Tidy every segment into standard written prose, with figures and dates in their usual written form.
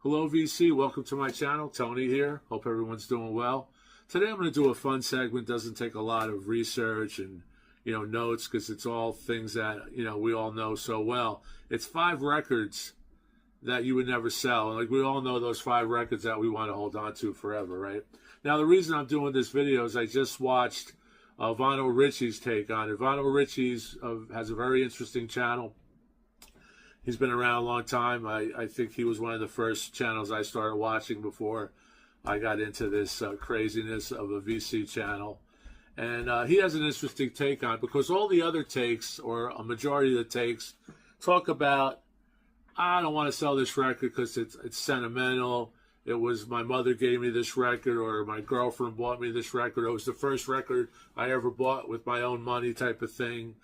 Hello VC, welcome to my channel. Tony here. Hope everyone's doing well. Today I'm going to do a fun segment. Doesn't take a lot of research and notes, because it's all things that we all know so well. It's 5 records that you would never sell. Like, we all know those 5 records that we want to hold on to forever, right? Now, the reason I'm doing this video is I just watched Lionel Richie's take on it. Lionel Richie's has a very interesting channel. He's been around a long time. I think he was one of the first channels I started watching before I got into this craziness of a VC channel. And he has an interesting take on it, because all the other takes, or a majority of the takes, talk about, I don't want to sell this record because it's sentimental. It was my mother gave me this record, or my girlfriend bought me this record. It was the first record I ever bought with my own money, type of thing.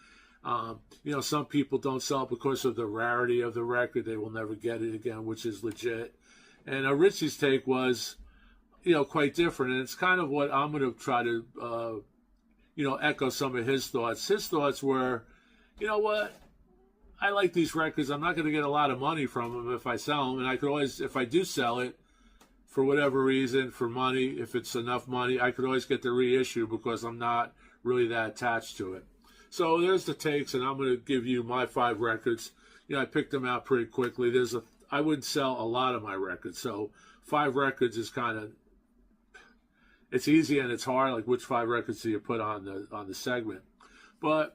Some people don't sell it because of the rarity of the record. They will never get it again, which is legit. And Richie's take was, quite different. And it's kind of what I'm going to try to, echo some of his thoughts. His thoughts were, you know what? I like these records. I'm not going to get a lot of money from them if I sell them. And I could always, if I do sell it, for whatever reason, for money, if it's enough money, I could always get the reissue, because I'm not really that attached to it. So there's the takes, and I'm going to give you my 5 records. I picked them out pretty quickly. I wouldn't sell a lot of my records, so 5 records is kind of, it's easy and it's hard. Like, which 5 records do you put on the segment? But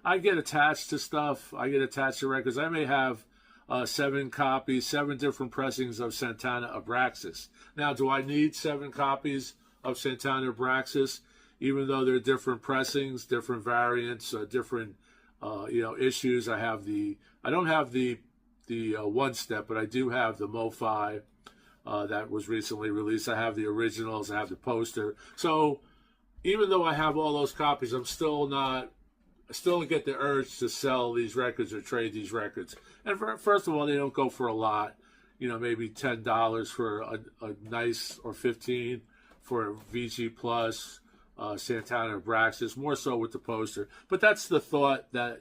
I get attached to stuff. I get attached to records. I may have 7 copies, 7 different pressings of Santana Abraxas. Now, do I need 7 copies of Santana Abraxas? Even though they're different pressings, different variants, different issues. I don't have the one step, but I do have the Mo-Fi that was recently released. I have the originals. I have the poster. So even though I have all those copies, I still don't get the urge to sell these records or trade these records. And first of all, they don't go for a lot. Maybe $10 for a nice, or $15 for a VG Plus. Santana Abraxas, more so with the poster. But that's the thought that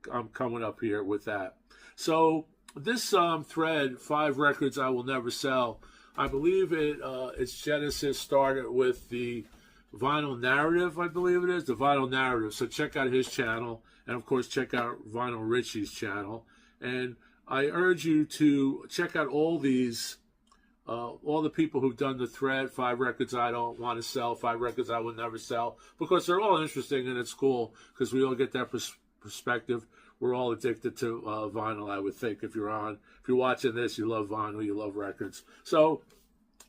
I'm coming up here with that. So this thread, 5 records I will never sell, I believe its genesis started with the Vinyl Narrative, I believe it is, the Vinyl Narrative. So check out his channel, and of course check out Lionel Richie's channel. And I urge you to check out all these, all the people who've done the thread, 5 records I don't want to sell, 5 records I will never sell, because they're all interesting, and it's cool because we all get that perspective. We're all addicted to vinyl, I would think. If you're watching this, you love vinyl, you love records. So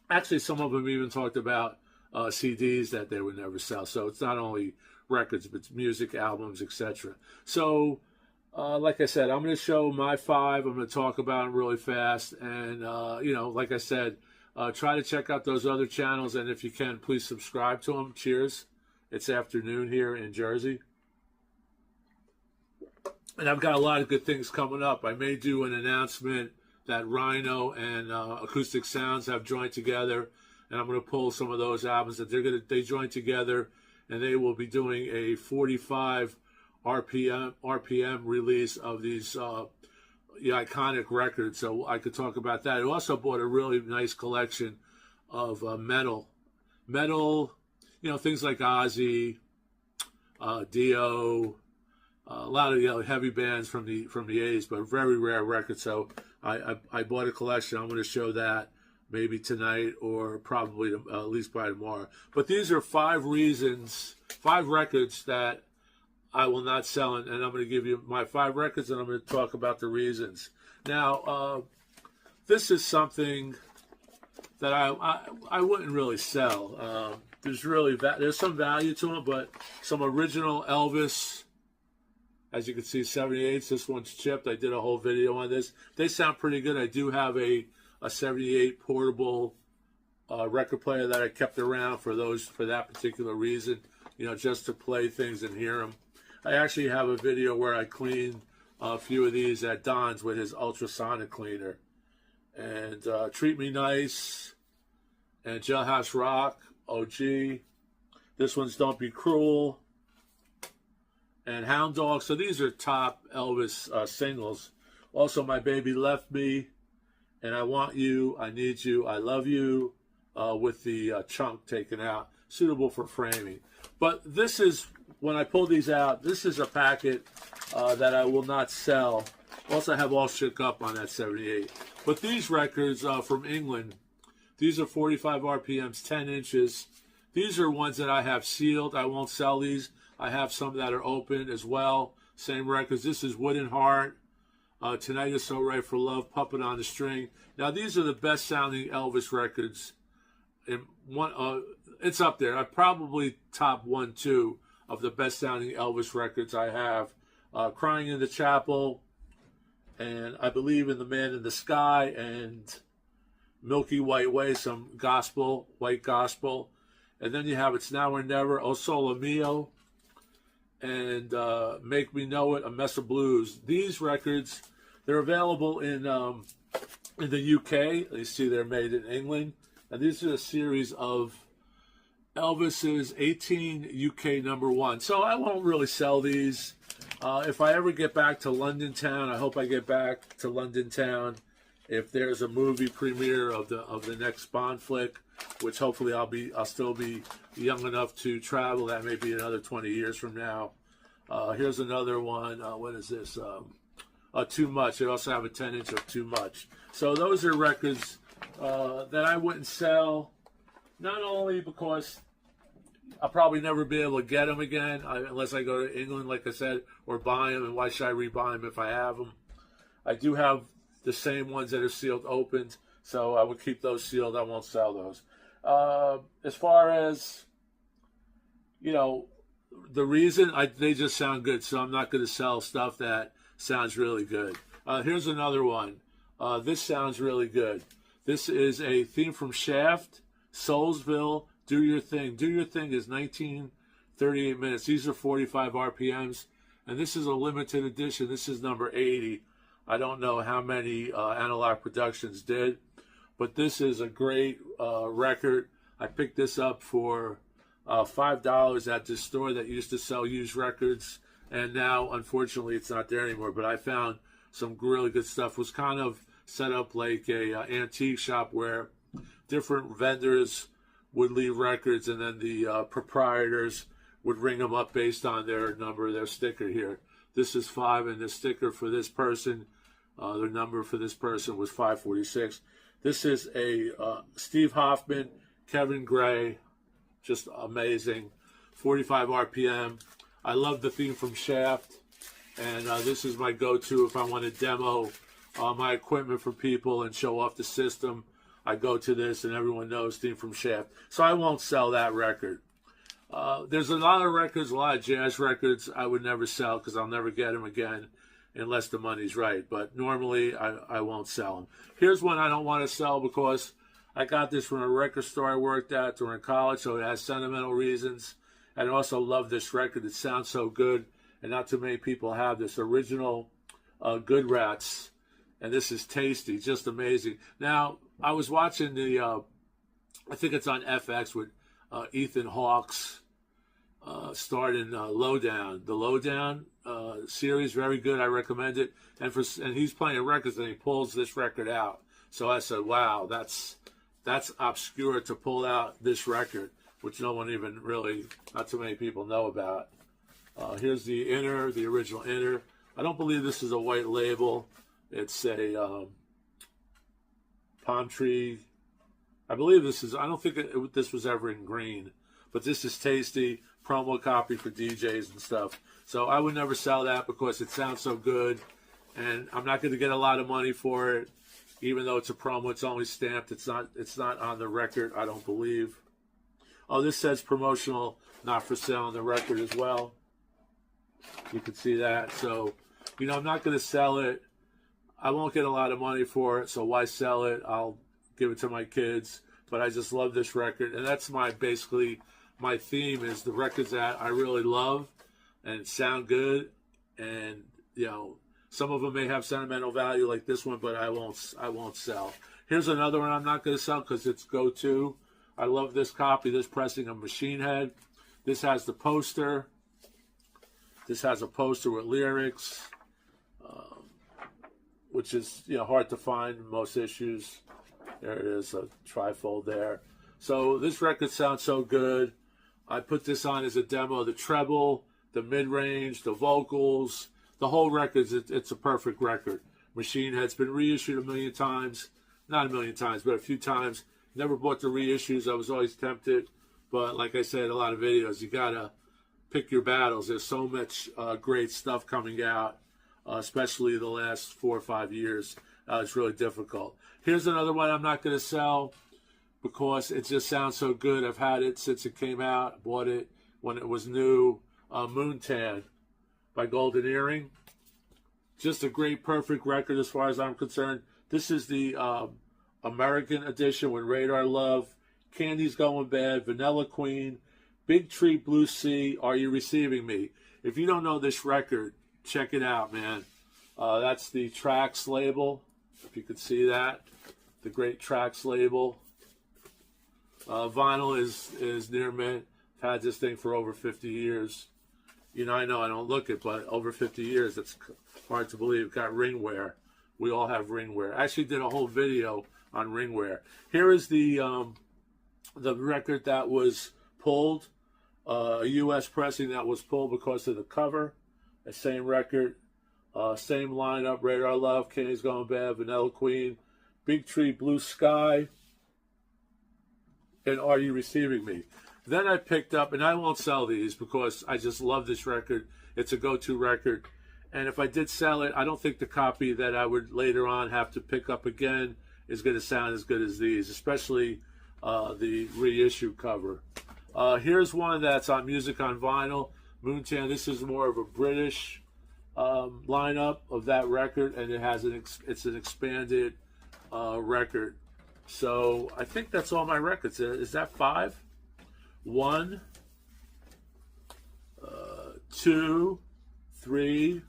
actually, some of them even talked about CDs that they would never sell. So it's not only records, but it's music, albums, etc. So like I said, I'm going to show my 5. I'm going to talk about them really fast. And, like I said, try to check out those other channels. And if you can, please subscribe to them. Cheers. It's afternoon here in Jersey. And I've got a lot of good things coming up. I may do an announcement that Rhino and Acoustic Sounds have joined together. And I'm going to pull some of those albums that they joined together. And they will be doing a 45 RPM release of these iconic records, so I could talk about that. I also bought a really nice collection of metal, things like Ozzy, Dio, a lot of heavy bands from the 80s, but very rare records. So I bought a collection. I'm going to show that maybe tonight, or probably at least by tomorrow. But these are 5 records that I will not sell, and I'm going to give you my 5 records, and I'm going to talk about the reasons. Now, this is something that I wouldn't really sell. There's some value to them, but some original Elvis, as you can see, 78s. This one's chipped. I did a whole video on this. They sound pretty good. I do have a 78 portable record player that I kept around for that particular reason, just to play things and hear them. I actually have a video where I cleaned a few of these at Don's with his ultrasonic cleaner. And Treat Me Nice, and Jailhouse Rock, OG. This one's Don't Be Cruel, and Hound Dog. So these are top Elvis singles. Also, My Baby Left Me, and I Want You, I Need You, I Love You, with the chunk taken out, suitable for framing. But this is, when I pull these out, this is a packet that I will not sell. Also, I have All Shook Up on that 78. But these records from England, these are 45 RPMs, 10 inches. These are ones that I have sealed. I won't sell these. I have some that are open as well. Same records. This is Wooden Heart, Tonight Is So Right for Love, Puppet on the String. Now, these are the best sounding Elvis records. And it's up there. I probably top 1, 2 of the best sounding Elvis records I have. Crying in the Chapel, and I Believe in the Man in the Sky, and Milky White Way, some gospel, white gospel. And then you have It's Now or Never, O Sole Mio, and Make Me Know It, A Mess of Blues. These records, they're available in the UK. You see they're made in England. And these are a series of Elvis's 18 UK #1. So I won't really sell these. If I ever get back to London town, I hope I get back to London town. If there's a movie premiere of the next Bond flick, which hopefully I'll still be young enough to travel. That may be another 20 years from now. Here's another one. What is this? Too Much. They also have a 10-inch of Too Much. So those are records that I wouldn't sell, not only because I'll probably never be able to get them again unless I go to England, like I said, or buy them. And why should I rebuy them if I have them? I do have the same ones that are sealed opened, so I would keep those sealed. I won't sell those. As far as, the reason, they just sound good, so I'm not going to sell stuff that sounds really good. Here's another one. This sounds really good. This is a theme from Shaft, Soulsville, Do Your Thing. Do Your Thing is 1938 minutes. These are 45 RPMs, and this is a limited edition. This is number 80. I don't know how many Analog Productions did, but this is a great record. I picked this up for $5 at this store that used to sell used records, and now, unfortunately, it's not there anymore. But I found some really good stuff. It was kind of set up like a antique shop where different vendors would leave records, and then the proprietors would ring them up based on their number, their sticker here. This is 5, and the sticker for this person, the number for this person was 546. This is a Steve Hoffman, Kevin Gray, just amazing, 45 RPM. I love the theme from Shaft, and this is my go-to if I want to demo my equipment for people and show off the system. I go to this, and everyone knows theme from Shaft. So I won't sell that record. There's a lot of records, a lot of jazz records I would never sell because I'll never get them again unless the money's right. But normally I won't sell them. Here's one I don't want to sell because I got this from a record store I worked at during college, so it has sentimental reasons. And I also love this record. It sounds so good, and not too many people have this original Good Rats. And this is Tasty, just amazing. Now, I was watching I think it's on FX with Ethan Hawke's starred in Lowdown. The Lowdown series, very good. I recommend it. And he's playing records, and he pulls this record out. So I said, wow, that's obscure to pull out this record, which no one even really, not too many people know about. Here's the inner, the original inner. I don't believe this is a white label. It's a palm tree. I believe this is, I don't think this was ever in green, but this is Tasty, promo copy for DJs and stuff. So I would never sell that because it sounds so good, and I'm not going to get a lot of money for it, even though it's a promo. It's only stamped. It's not on the record, I don't believe. Oh, this says promotional, not for sale on the record as well. You can see that. So, I'm not going to sell it. I won't get a lot of money for it, so why sell it? I'll give it to my kids. But I just love this record, and that's basically my theme is the records that I really love and sound good, and some of them may have sentimental value like this one, but I won't sell. Here's another one I'm not going to sell because it's go-to. I love this copy, this pressing of Machine Head. This has the poster. This has a poster with lyrics. which is, you know, hard to find in most issues. There it is, a trifold there. So this record sounds so good. I put this on as a demo. The treble, the mid-range, the vocals, the whole record, it's a perfect record. Machine Head's been reissued a million times. Not a million times, but a few times. Never bought the reissues. I was always tempted. But like I said, a lot of videos, you got to pick your battles. There's so much great stuff coming out, especially the last 4 or 5 years. It's really difficult. Here's another one I'm not going to sell because it just sounds so good. I've had it since it came out. Bought it when it was new. Moontan by Golden Earring. Just a great, perfect record as far as I'm concerned. This is the American edition with Radar Love, Candy's Going Bad, Vanilla Queen, Big Tree Blue Sea, Are You Receiving Me? If you don't know this record, check it out, man. That's the Trax label, if you could see that. The great Trax label. Vinyl is near mint. I've had this thing for over 50 years. You know I don't look it, but over 50 years, it's hard to believe. Got ring wear. We all have ring wear. I actually did a whole video on ring wear. Here is the record that was pulled, a U.S. pressing that was pulled because of the cover. The same record, same lineup, Radar Love, Candy's Going Bad, Vanilla Queen, Big Tree Blue Sky, and Are You Receiving Me? Then I picked up, and I won't sell these because I just love this record. It's a go-to record. And if I did sell it, I don't think the copy that I would later on have to pick up again is going to sound as good as these, especially the reissue cover. Here's one that's on Music on Vinyl, Moontan. This is more of a British lineup of that record, and it has it's an expanded record. So I think that's all my records. Is that 5? 1, 2, 3,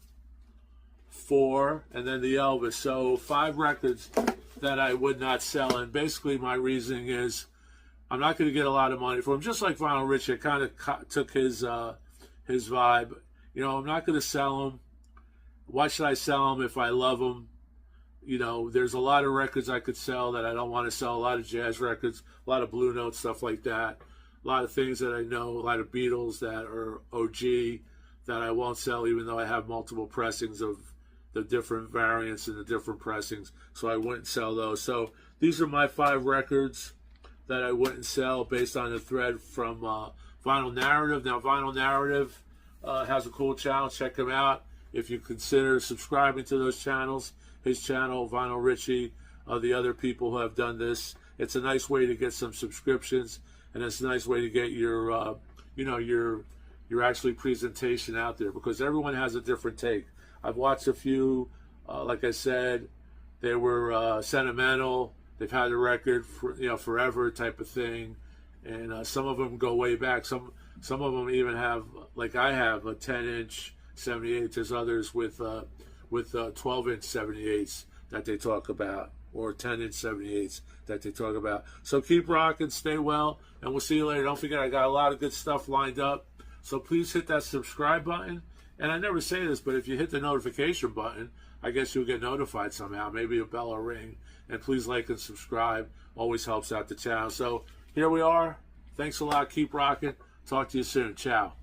4, and then the Elvis. So 5 records that I would not sell. And basically my reasoning is I'm not going to get a lot of money for them. Just like Vinyl Richie, I kind of took his vibe. You know, I'm not going to sell them. Why should I sell them if I love them? You know, there's a lot of records I could sell that I don't want to sell. A lot of jazz records, a lot of Blue Note, stuff like that. A lot of things that I know, a lot of Beatles that are OG that I won't sell, even though I have multiple pressings of the different variants and the different pressings. So I wouldn't sell those. So these are my 5 records that I wouldn't sell based on the thread from Vinyl Narrative. Now, Vinyl Narrative has a cool channel. Check him out if you consider subscribing to those channels. His channel, Vinyl Richie, the other people who have done this. It's a nice way to get some subscriptions, and it's a nice way to get your, your actually presentation out there, because everyone has a different take. I've watched a few, like I said, they were sentimental. They've had a record for, forever type of thing, and some of them go way back. Some of them even have, like I have, a 10-inch 78. There's others with 12-inch 78s that they talk about, or 10-inch 78s that they talk about. So keep rocking, stay well, and we'll see you later. Don't forget, I got a lot of good stuff lined up. So please hit that subscribe button. And I never say this, but if you hit the notification button, I guess you'll get notified somehow. Maybe a bell will ring. And please like and subscribe. Always helps out the channel. So here we are. Thanks a lot. Keep rocking. Talk to you soon. Ciao.